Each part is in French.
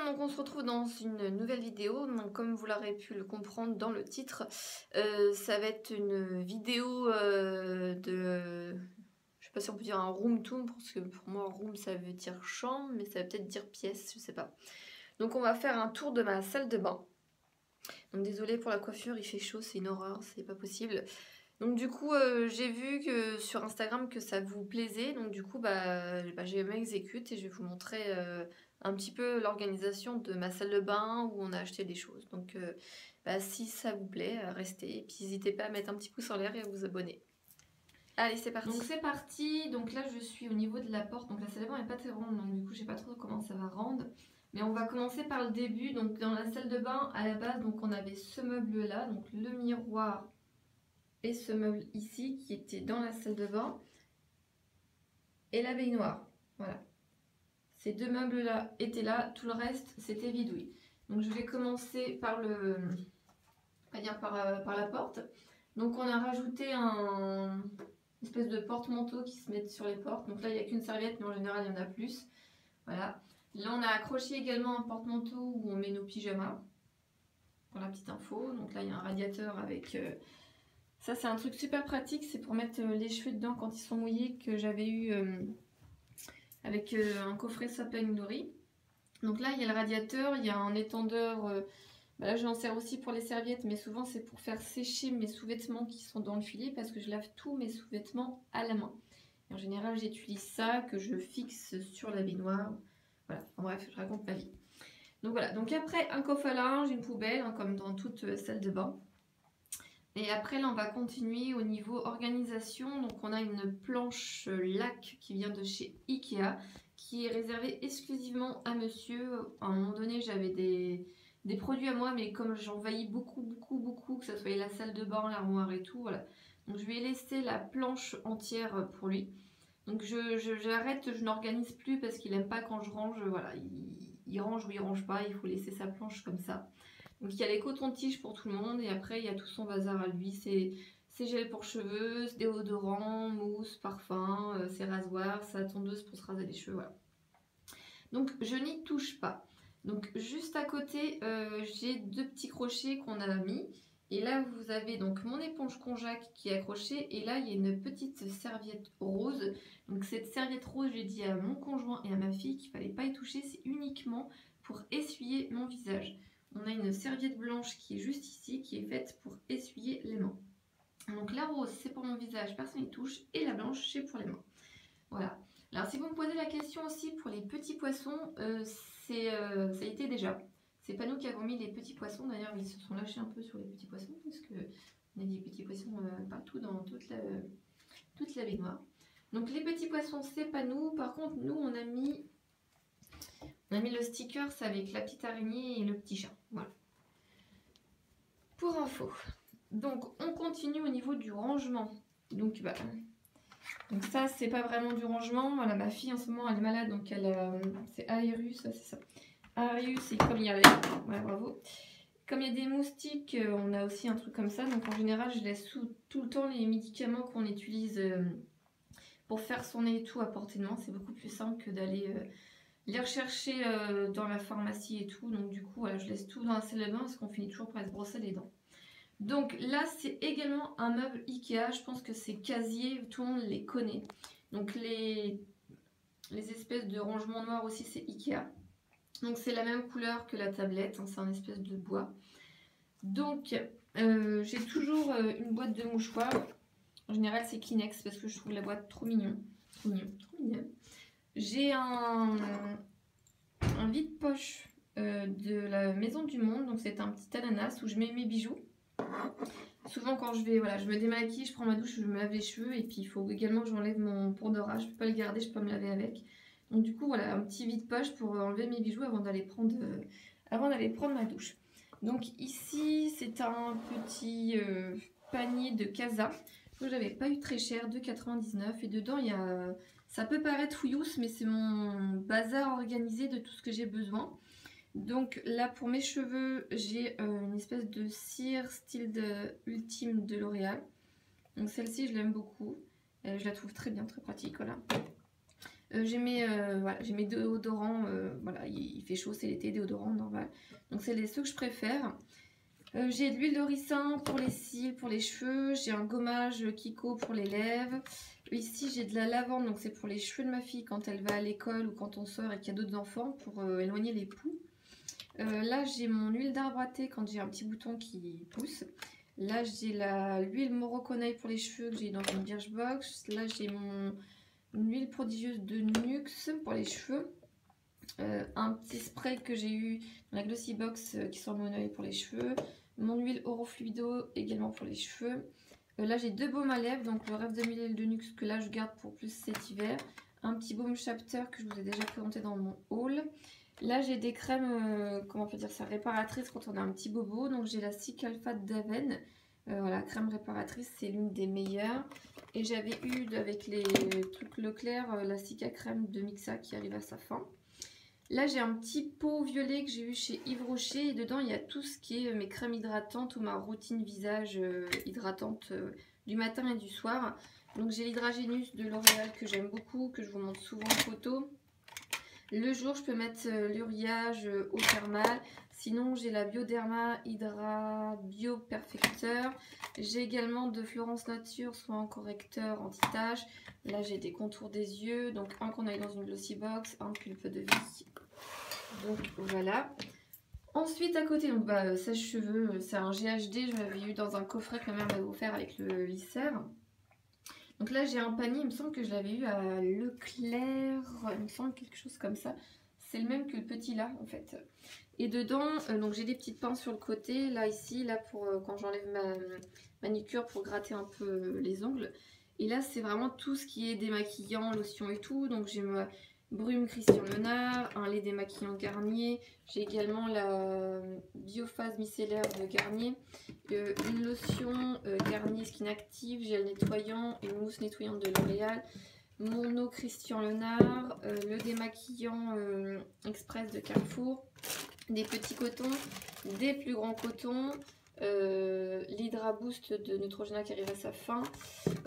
monde, donc on se retrouve dans une nouvelle vidéo. Donc, comme vous l'aurez pu le comprendre dans le titre, ça va être une vidéo de... Je sais pas si on peut dire un room tour, parce que pour moi room ça veut dire chambre, mais ça veut peut-être dire pièce, je sais pas. Donc on va faire un tour de ma salle de bain. Donc désolée pour la coiffure, il fait chaud, c'est une horreur, c'est pas possible. Donc du coup, j'ai vu que sur Instagram que ça vous plaisait, donc du coup, j'ai m'exécute et je vais vous montrer un petit peu l'organisation de ma salle de bain où on a acheté des choses. Donc si ça vous plaît, restez et puis n'hésitez pas à mettre un petit pouce en l'air et à vous abonner. Allez, c'est parti. Donc c'est parti. Donc là, je suis au niveau de la porte. Donc la salle de bain n'est pas très ronde, donc du coup, je sais pas trop comment ça va rendre. Mais on va commencer par le début. Donc dans la salle de bain, à la base, donc on avait ce meuble là, donc le miroir et ce meuble ici qui était dans la salle de bain et la baignoire. Voilà. Ces deux meubles là étaient là, tout le reste c'était vidouille. Donc je vais commencer par par la porte. Donc on a rajouté une espèce de porte-manteau qui se met sur les portes. Donc là il n'y a qu'une serviette, mais en général il y en a plus. Voilà. Là on a accroché également un porte-manteau où on met nos pyjamas. Pour la petite info. Donc là il y a un radiateur avec... Ça c'est un truc super pratique, c'est pour mettre les cheveux dedans quand ils sont mouillés, que j'avais eu avec un coffret sapin nori. Donc là il y a le radiateur, il y a un étendeur, là je m'en sers aussi pour les serviettes, mais souvent c'est pour faire sécher mes sous-vêtements qui sont dans le filet, parce que je lave tous mes sous-vêtements à la main. Et en général j'utilise ça, que je fixe sur la baignoire. Voilà, en bref, je raconte ma vie. Donc voilà, donc après un coffre à linge, une poubelle, hein, comme dans toute salle de bain. Et après là on va continuer au niveau organisation. Donc on a une planche lac qui vient de chez Ikea, qui est réservée exclusivement à monsieur. À un moment donné j'avais des produits à moi, mais comme j'envahis beaucoup, que ça soit la salle de bain, l'armoire et tout, voilà. Donc je vais laisser la planche entière pour lui. Donc j'arrête, je n'organise plus parce qu'il n'aime pas quand je range, voilà. Il range ou il range pas, il faut laisser sa planche comme ça. Donc il y a les cotons-tiges pour tout le monde et après il y a tout son bazar à lui, c'est gel pour cheveux, déodorant, mousse, parfum, ses rasoirs, sa tondeuse pour se raser les cheveux, voilà. Donc je n'y touche pas. Donc juste à côté, j'ai deux petits crochets qu'on a mis. Et là vous avez donc mon éponge konjac qui est accrochée et là il y a une petite serviette rose. Donc cette serviette rose, j'ai dit à mon conjoint et à ma fille qu'il ne fallait pas y toucher, c'est uniquement pour essuyer mon visage. On a une serviette blanche qui est juste ici, qui est faite pour essuyer les mains. Donc la rose, c'est pour mon visage, personne n'y touche. Et la blanche, c'est pour les mains. Voilà. Alors si vous me posez la question aussi pour les petits poissons, ça a été déjà. C'est pas nous qui avons mis les petits poissons. D'ailleurs, ils se sont lâchés un peu sur les petits poissons, parce qu'on a des petits poissons partout dans toute la baignoire. Donc les petits poissons, c'est pas nous. Par contre, nous, on a mis le sticker avec la petite araignée et le petit chat. Voilà. Pour info. Donc on continue au niveau du rangement. Donc ça c'est pas vraiment du rangement. Voilà, ma fille en ce moment elle est malade, donc c'est Aérus, c'est ça. Aérus, et comme il y a voilà, bravo. Comme il y a des moustiques, on a aussi un truc comme ça. Donc en général je laisse tout le temps les médicaments qu'on utilise pour faire son nez et tout à portée de main. C'est beaucoup plus simple que d'aller les rechercher dans la pharmacie et tout. Donc du coup voilà, je laisse tout dans la salle de bain parce qu'on finit toujours par se brosser les dents. Donc là c'est également un meuble Ikea, je pense que c'est casier, tout le monde les connaît. Donc les espèces de rangements noirs aussi c'est Ikea. Donc c'est la même couleur que la tablette, hein, c'est un espèce de bois. Donc j'ai toujours une boîte de mouchoirs. En général c'est Kleenex parce que je trouve la boîte trop mignon. Trop mignon. J'ai un vide-poche de la Maison du Monde, donc c'est un petit ananas où je mets mes bijoux. Souvent quand je vais, voilà, je me démaquille, je prends ma douche, je me lave les cheveux et puis il faut également que j'enlève mon pourdorat, je peux pas le garder, je peux pas me laver avec. Donc du coup voilà, un petit vide-poche pour enlever mes bijoux avant d'aller prendre ma douche. Donc ici c'est un petit panier de Casa que j'avais pas eu très cher, 2,99 et dedans il y a... Ça peut paraître fouillous, mais c'est mon bazar organisé de tout ce que j'ai besoin. Donc là pour mes cheveux, j'ai une espèce de cire style ultime de L'Oréal. Donc celle-ci je l'aime beaucoup. Je la trouve très bien, très pratique, voilà. Voilà, j'ai mes déodorants, voilà, il fait chaud, c'est l'été, déodorant normal. Donc c'est ceux que je préfère. J'ai de l'huile de ricin pour les cils, pour les cheveux. J'ai un gommage Kiko pour les lèvres. Ici, j'ai de la lavande, donc c'est pour les cheveux de ma fille quand elle va à l'école ou quand on sort et qu'il y a d'autres enfants pour éloigner les poux. Là, j'ai mon huile d'arbre à thé quand j'ai un petit bouton qui pousse. Là, j'ai l'huile Morocco pour les cheveux que j'ai dans une Birchbox. Là, j'ai mon huile prodigieuse de Nuxe pour les cheveux. Un petit spray que j'ai eu dans la Glossy Box qui sort mon œil pour les cheveux. Mon huile Orofluido également pour les cheveux. Là j'ai 2 baumes à lèvres, donc le Rêve de Miel de Nuxe que là je garde pour plus cet hiver. Un petit baume Chapter que je vous ai déjà présenté dans mon haul. Là j'ai des crèmes, comment on peut dire ça, réparatrices quand on a un petit bobo. Donc j'ai la Cicalfate d'Aven. Voilà, crème réparatrice, c'est l'une des meilleures. Et j'avais eu avec les trucs Leclerc, la Cica crème de Mixa qui arrive à sa fin. Là, j'ai un petit pot violet que j'ai eu chez Yves Rocher. Et dedans, il y a tout ce qui est mes crèmes hydratantes ou ma routine visage hydratante du matin et du soir. Donc, j'ai l'Hydragénus de L'Oréal que j'aime beaucoup, que je vous montre souvent en photo. Le jour, je peux mettre l'Uriage eau thermale. Sinon, j'ai la Bioderma Hydra Bio Perfecteur. J'ai également de Florence Nature soin correcteur anti-tache. Là, j'ai des contours des yeux. Donc, un qu'on a eu dans une Glossy Box, un pulpe de vie. Donc, voilà. Ensuite, à côté, donc sèche-cheveux, c'est un GHD. Je l'avais eu dans un coffret que ma mère m'avait offert avec le lissère. Donc là, j'ai un panier, il me semble que je l'avais eu à Leclerc, il me semble quelque chose comme ça. C'est le même que le petit là, en fait. Et dedans, donc j'ai des petites pinces sur le côté, là, ici, là, pour quand j'enlève ma manicure pour gratter un peu les ongles. Et là, c'est vraiment tout ce qui est démaquillant, lotion et tout. Donc j'ai ma Brume Christian Lenard, un lait démaquillant Garnier. J'ai également la Biophase micellaire de Garnier. Une lotion Garnier Skin Active, gel nettoyant, une mousse nettoyante de L'Oréal. Mon eau Christian Lenard, le démaquillant express de Carrefour. Des petits cotons, des plus grands cotons. L'Hydra Boost de Neutrogena qui arrive à sa fin.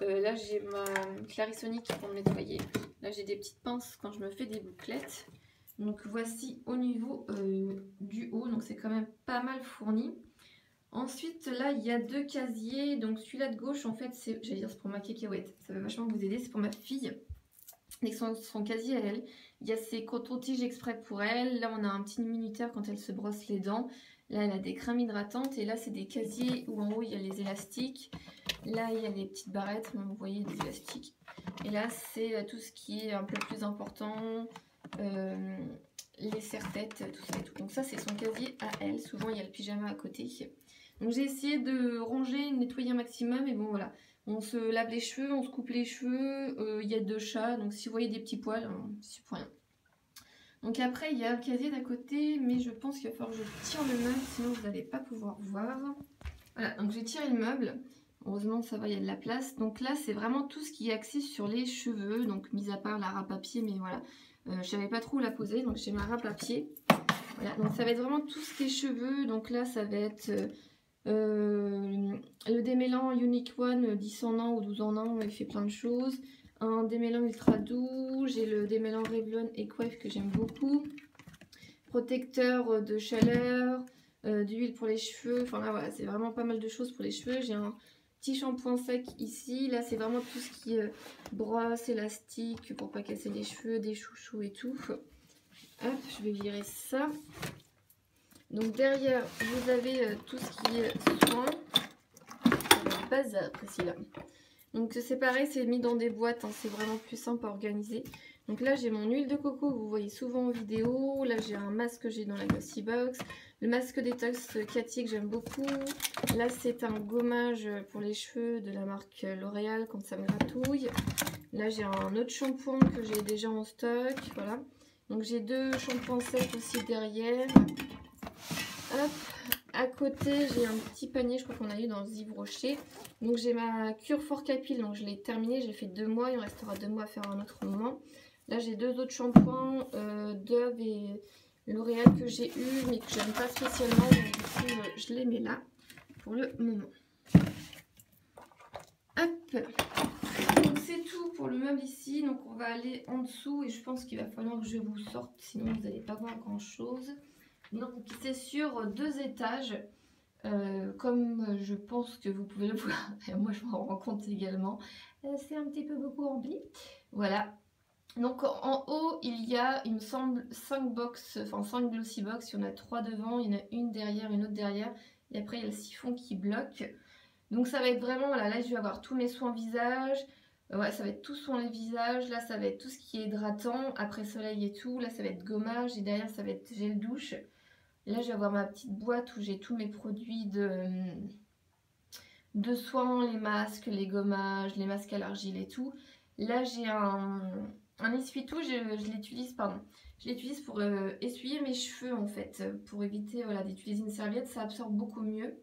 Là j'ai ma Clarisonic pour me nettoyer. Là j'ai des petites pinces quand je me fais des bouclettes. Donc voici au niveau du haut, donc c'est quand même pas mal fourni. Ensuite là il y a 2 casiers, donc celui-là de gauche en fait c'est, j'allais dire c'est pour ma cacahuète, ça va vachement vous aider, c'est pour ma fille. Avec son casier à elle, il y a ses cotons-tiges exprès pour elle. Là on a un petit minuteur quand elle se brosse les dents. Là, elle a des crèmes hydratantes et là, c'est des casiers où en haut, il y a les élastiques. Là, il y a des petites barrettes, vous voyez, des élastiques. Et là, c'est tout ce qui est un peu plus important, les serre-têtes, tout ça et tout. Donc ça, c'est son casier à elle. Souvent, il y a le pyjama à côté. Donc j'ai essayé de ranger, de nettoyer un maximum. Et bon, voilà, on se lave les cheveux, on se coupe les cheveux. Il y a 2 chats, donc si vous voyez des petits poils, c'est pour rien. Donc après, il y a le casier d'à côté, mais je pense qu'il va falloir que je tire le meuble, sinon vous n'allez pas pouvoir voir. Voilà, donc j'ai tiré le meuble. Heureusement, ça va, il y a de la place. Donc là, c'est vraiment tout ce qui est axé sur les cheveux. Donc, mis à part la râpe à pied, mais voilà. Je ne savais pas trop où la poser, donc j'ai ma râpe à pied. Voilà, donc ça va être vraiment tout ce qui est cheveux. Donc là, ça va être le démêlant Unique One, 10 en an ou 12 en an, il fait plein de choses. Un démêlant ultra doux, j'ai le démêlant Revlon Equif que j'aime beaucoup. Protecteur de chaleur, d'huile pour les cheveux. Enfin là, voilà, c'est vraiment pas mal de choses pour les cheveux. J'ai un petit shampoing sec ici. Là, c'est vraiment tout ce qui est brosse, élastique pour pas casser les cheveux, des chouchous et tout. Hop, je vais virer ça. Donc derrière, vous avez tout ce qui est soin. Bazar précis là. Donc c'est pareil, c'est mis dans des boîtes, hein, c'est vraiment plus simple à organiser. Donc là j'ai mon huile de coco que vous voyez souvent en vidéo. Là j'ai un masque que j'ai dans la Glossy Box. Le masque détox Cathy que j'aime beaucoup. Là c'est un gommage pour les cheveux de la marque L'Oréal quand ça me gratouille. Là j'ai un autre shampoing que j'ai déjà en stock. Voilà. Donc j'ai 2 shampoings secs aussi derrière. Hop. À côté, j'ai un petit panier, je crois qu'on a eu dans Yves Rocher. Donc j'ai ma cure Fort Capil, donc je l'ai terminée, j'ai fait 2 mois, il me restera 2 mois à faire à un autre moment. Là j'ai 2 autres shampoings, Dove et L'Oréal que j'ai eu, mais que j'aime pas spécialement, donc du coup je les mets là pour le moment. Hop, donc c'est tout tout pour le meuble ici. Donc on va aller en dessous et je pense qu'il va falloir que je vous sorte, sinon vous n'allez pas voir grand chose. Donc c'est sur 2 étages, comme je pense que vous pouvez le voir, et moi je m'en rends compte également. C'est un petit peu beaucoup rempli. Voilà. Donc en haut il y a, il me semble, 5 box, enfin 5 glossy box. Il y en a 3 devant, il y en a une derrière, une autre derrière. Et après il y a le siphon qui bloque. Donc ça va être vraiment, voilà, là je vais avoir tous mes soins visage. Ouais, ça va être tout soin les visages. Là ça va être tout ce qui est hydratant, après soleil et tout. Là ça va être gommage et derrière ça va être gel douche. Et là je vais avoir ma petite boîte où j'ai tous mes produits de soins, les masques, les gommages, les masques à l'argile et tout. Là j'ai un essuie-tout, je l'utilise pour essuyer mes cheveux en fait, pour éviter voilà, d'utiliser une serviette, ça absorbe beaucoup mieux.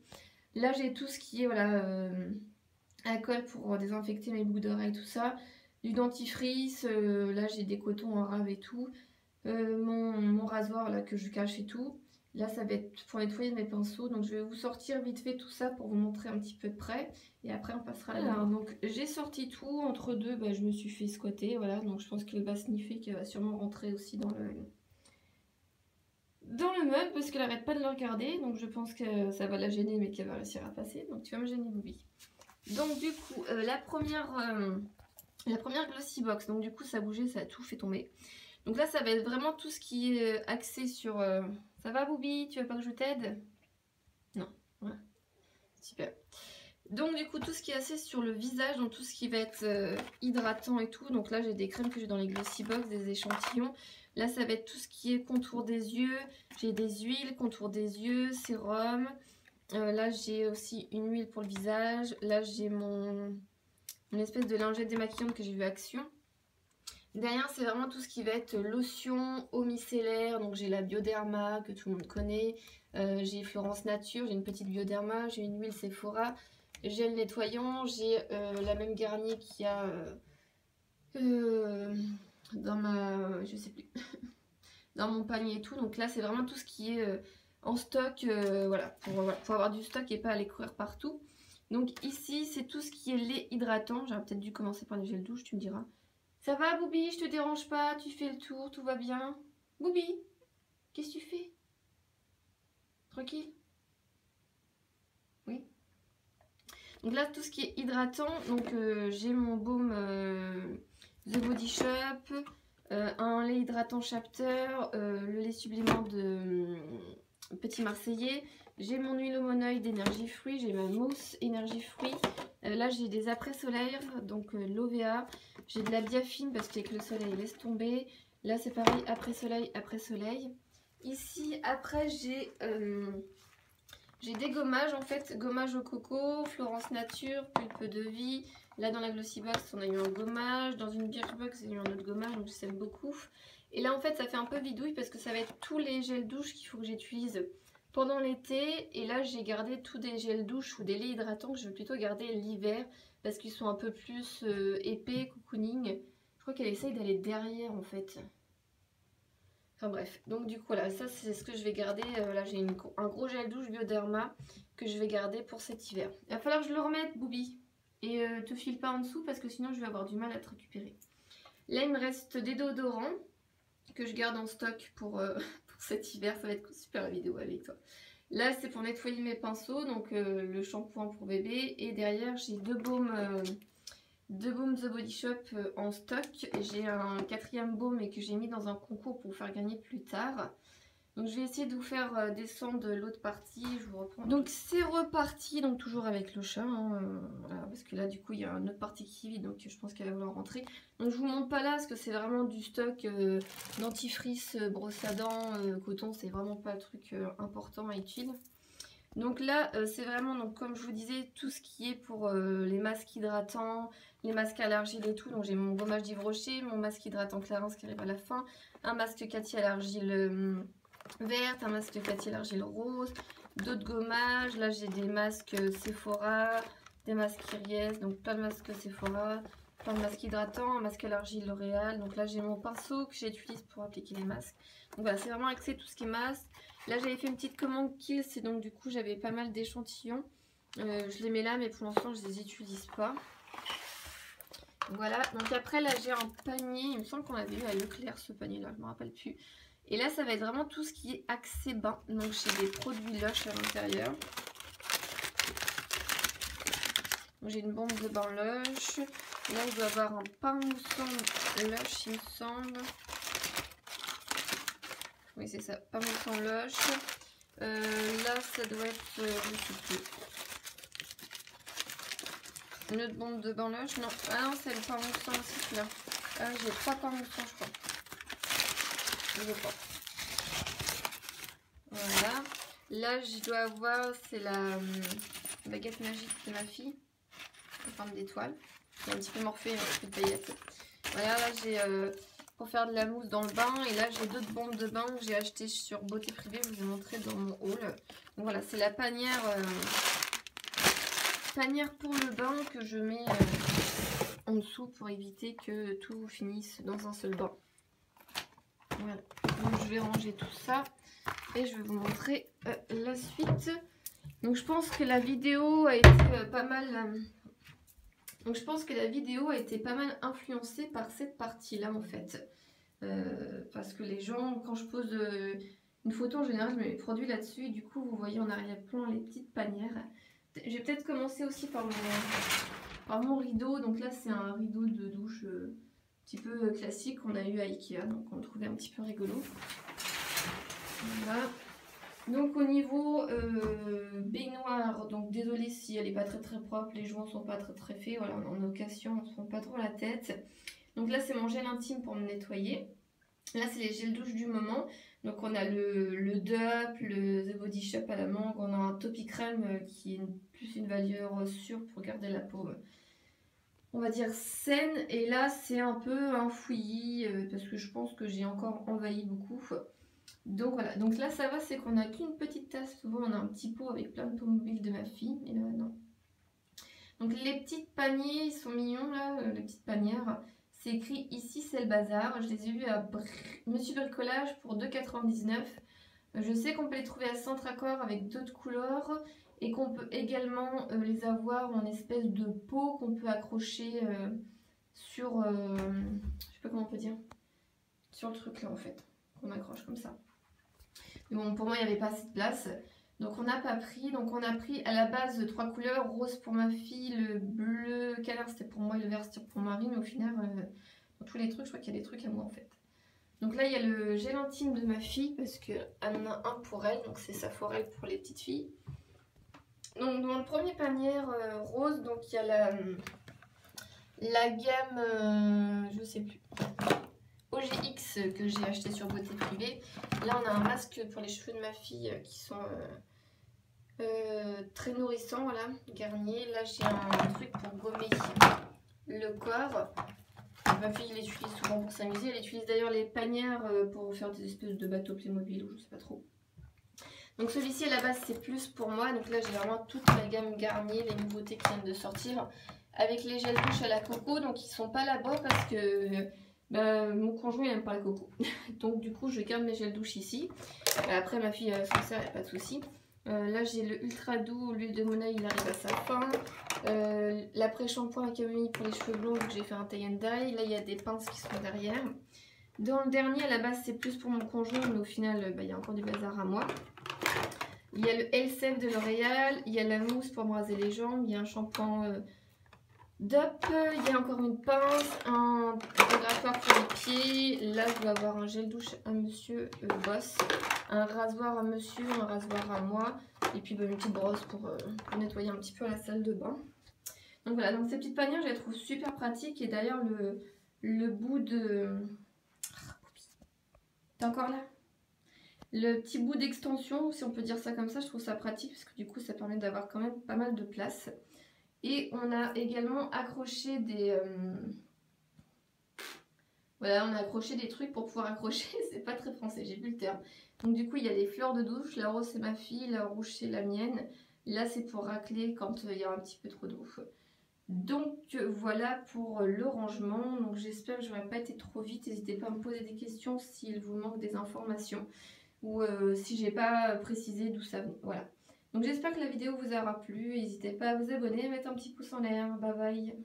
Là j'ai tout ce qui est voilà, alcool pour désinfecter mes boucles d'oreilles, tout ça, du dentifrice, là j'ai des cotons en rave et tout, mon rasoir là que je cache et tout. Là ça va être pour nettoyer mes pinceaux, donc je vais vous sortir vite fait tout ça pour vous montrer un petit peu de près et après on passera là. Alors donc j'ai sorti tout, entre deux bah, je me suis fait squatter, voilà, donc je pense qu'elle va sniffer, qu'elle va sûrement rentrer aussi dans le meuble parce qu'elle arrête pas de le regarder, donc je pense que ça va la gêner mais qu'elle va réussir à passer, donc tu vas me gêner Boubi. Donc du coup la première glossy box, donc du coup ça a bougé, ça a tout fait tomber. Donc là ça va être vraiment tout ce qui est axé sur... Ça va Boubi? Tu veux pas que je t'aide? Non, voilà. Super. Donc du coup tout ce qui est axé sur le visage, donc tout ce qui va être hydratant et tout. Donc là j'ai des crèmes que j'ai dans les glossy box, des échantillons. Là ça va être tout ce qui est contour des yeux. J'ai des huiles, contour des yeux, sérum. Là j'ai aussi une huile pour le visage. Là j'ai mon espèce de lingette démaquillante que j'ai vu Action. Derrière c'est vraiment tout ce qui va être lotion, eau micellaire. Donc j'ai la Bioderma que tout le monde connaît. J'ai Florence Nature, j'ai une petite Bioderma, j'ai une huile Sephora. Gel nettoyant, j'ai la même Garnier qu'il y a dans ma... je sais plus... dans mon panier et tout. Donc là c'est vraiment tout ce qui est en stock, voilà, pour avoir du stock et pas aller courir partout. Donc ici c'est tout ce qui est lait hydratant. J'aurais peut-être dû commencer par les gels douche, tu me diras. Ça va Boubi, je te dérange pas, tu fais le tour, tout va bien. Boubi, qu'est-ce que tu fais? Tranquille? Oui. Donc là tout ce qui est hydratant, donc j'ai mon baume The Body Shop, un lait hydratant Chapter, le lait sublimant de Petit Marseillais. J'ai mon huile au monoeil d'énergie fruit, j'ai ma mousse énergie fruit. Là j'ai des après solaires, donc l'OVA. J'ai de la biafine parce qu'avec le soleil laisse tomber. Là c'est pareil, après soleil, après soleil. Ici après j'ai des gommages en fait, gommage au coco, Florence Nature, pulpe de vie. Là dans la glossy box on a eu un gommage, dans une Birchbox il y a eu un autre gommage, donc j'aime beaucoup. Et là en fait ça fait un peu bidouille parce que ça va être tous les gels douche qu'il faut que j'utilise pendant l'été. Et là j'ai gardé tous des gels douche ou des laits hydratants que je vais plutôt garder l'hiver parce qu'ils sont un peu plus épais, cocooning. Je crois qu'elle essaye d'aller derrière en fait. Enfin bref, donc du coup là, ça c'est ce que je vais garder. Là j'ai un gros gel douche Bioderma que je vais garder pour cet hiver. Il va falloir que je le remette Boubi. Et te file pas en dessous parce que sinon je vais avoir du mal à te récupérer. Là il me reste des déodorants que je garde en stock pour cet hiver. Ça va être super la vidéo avec toi. Là c'est pour nettoyer mes pinceaux, donc le shampoing pour bébé. Et derrière j'ai deux baumes The Body Shop en stock. J'ai un 4e baume et que j'ai mis dans un concours pour vous faire gagner plus tard. Donc je vais essayer de vous faire descendre l'autre partie. Je vous reprends. Donc c'est reparti, donc toujours avec le chat, hein, voilà, parce que là du coup il y a une autre partie qui est vide, donc je pense qu'elle va vouloir rentrer. Donc je vous montre pas là parce que c'est vraiment du stock dentifrice, brosse à dents, coton, c'est vraiment pas le truc important et utile. Donc là c'est vraiment, donc comme je vous disais, tout ce qui est pour les masques hydratants, les masques à l'argile et tout. Donc j'ai mon gommage d'Yves Rocher, mon masque hydratant Clarins qui arrive à la fin, un masque Cathy à l'argile verte, un masque Cathy à l'argile rose, d'autres gommages. Là j'ai des masques Sephora, des masques Kyries, donc plein de masques Sephora, plein de masques hydratants, un masque à l'argile L'Oréal. Donc là j'ai mon pinceau que j'utilise pour appliquer les masques. Donc voilà, c'est vraiment axé tout ce qui est masque. Là j'avais fait une petite commande Kiehl's et donc du coup j'avais pas mal d'échantillons. Je les mets là mais pour l'instant je les utilise pas. Voilà, donc après là j'ai un panier, il me semble qu'on avait eu à Leclerc ce panier là, je me rappelle plus. Et là ça va être vraiment tout ce qui est axé bain, donc j'ai des produits Lush à l'intérieur. J'ai une bombe de bain Lush, là je dois avoir un pain moussant Lush il me semble. Oui c'est ça, pain moussant Lush. Là ça doit être, je sais plus. Une autre bombe de bain Lush, non, ah non c'est le pain moussant aussi celui-là. Ah, j'ai 3 pains moussants je crois. Je pense. Voilà. Là je dois avoir, c'est la baguette magique de ma fille. En forme d'étoile. C'est un petit peu morphée, un petit peu de paillettes. Voilà, là j'ai pour faire de la mousse dans le bain. Et là j'ai d'autres bombes de bain que j'ai achetées sur Beauté Privée. Je vous ai montré dans mon haul. Donc voilà, c'est la panière, panière pour le bain que je mets en dessous pour éviter que tout finisse dans un seul bain. Voilà, donc je vais ranger tout ça et je vais vous montrer la suite. Donc je pense que la vidéo a été pas mal... Donc je pense que la vidéo a été pas mal influencée par cette partie-là en fait. Parce que les gens, quand je pose une photo en général, je mets mes produits là-dessus. Et du coup, vous voyez en arrière-plan les petites panières. J'ai peut-être commencé aussi par mon rideau. Donc là, c'est un rideau de douche un petit peu classique qu'on a eu à Ikea. Donc on le trouvait un petit peu rigolo. Voilà. Donc au niveau baignoire, donc désolé si elle n'est pas très propre, les joints sont pas très faits, voilà, en occasion on ne se prend pas trop la tête. Donc là c'est mon gel intime pour me nettoyer. Là c'est les gels douche du moment. Donc on a le Dup, le The Body Shop à la mangue, on a un Topi Crème qui est plus une valeur sûre pour garder la peau, on va dire saine. Et là c'est un peu un fouillis parce que je pense que j'ai encore envahi beaucoup. Donc voilà, donc là ça va, c'est qu'on n'a qu'une petite tasse, souvent on a un petit pot avec plein de peau mobile de ma fille, et là non. Donc les petites paniers, ils sont mignons là, les petites panières, c'est écrit ici c'est le bazar, je les ai vus à Monsieur Bricolage pour 2,99 €. Je sais qu'on peut les trouver à Centre-Accord avec d'autres couleurs, et qu'on peut également les avoir en espèce de pot qu'on peut accrocher sur, je sais pas comment on peut dire, sur le truc là en fait, qu'on accroche comme ça. Bon, pour moi, il n'y avait pas assez de place. Donc, on n'a pas pris. Donc, on a pris à la base 3 couleurs. Rose pour ma fille, le bleu canard, c'était pour moi et le vert, c'était pour Marie. Mais au final, dans tous les trucs, je crois qu'il y a des trucs à moi en fait. Donc là, il y a le gel intime de ma fille parce qu'elle en a un pour elle. Donc, c'est sa forêt pour les petites filles. Donc, dans le premier panier rose, donc il y a la gamme, je sais plus. OGX que j'ai acheté sur Beauté Privée. Là on a un masque pour les cheveux de ma fille qui sont très nourrissants, voilà, Garnier. Là j'ai un truc pour gommer le corps. Ma fille l'utilise souvent pour s'amuser. Elle utilise d'ailleurs les panières pour faire des espèces de bateaux Playmobil ou je sais pas trop. Donc celui-ci à la base c'est plus pour moi. Donc là j'ai vraiment toute la gamme Garnier, les nouveautés qui viennent de sortir. Avec les gels douche à la coco. Donc ils sont pas là-bas parce que... mon conjoint il n'aime pas la coco. Donc du coup je garde mes gels douche ici. Après ma fille s'en sert, il n'y a pas de souci. Là j'ai le ultra doux, l'huile de Mona il arrive à sa fin. L'après-shampoing à camomille pour les cheveux blonds, donc j'ai fait un tie and dye. Là il y a des pinces qui sont derrière. Dans le dernier à la base c'est plus pour mon conjoint, mais au final il y a encore du bazar à moi. Il y a le L7 de L'Oréal, il y a la mousse pour me raser les jambes, il y a un shampoing Dup, il y a encore une pince, un dégraffeur pour les pieds. Là, je dois avoir un gel douche à monsieur Boss, un rasoir à monsieur, un rasoir à moi, et puis une petite brosse pour nettoyer un petit peu la salle de bain. Donc voilà, donc ces petites panières, je les trouve super pratiques. Et d'ailleurs, le bout de... T'es encore là? Le petit bout d'extension, si on peut dire ça comme ça, je trouve ça pratique parce que du coup, ça permet d'avoir quand même pas mal de place. Et on a également accroché des... Voilà, on a accroché des trucs pour pouvoir accrocher. C'est pas très français, j'ai plus le terme. Donc du coup, il y a des fleurs de douche. La rose, c'est ma fille. La rouge, c'est la mienne. Là, c'est pour racler quand il y a un petit peu trop d'eau. Donc voilà pour le rangement. Donc j'espère que je n'aurai pas été trop vite. N'hésitez pas à me poser des questions s'il vous manque des informations. Ou si j'ai pas précisé d'où ça venait. Voilà. Donc j'espère que la vidéo vous aura plu. N'hésitez pas à vous abonner, à mettre un petit pouce en l'air. Bye bye.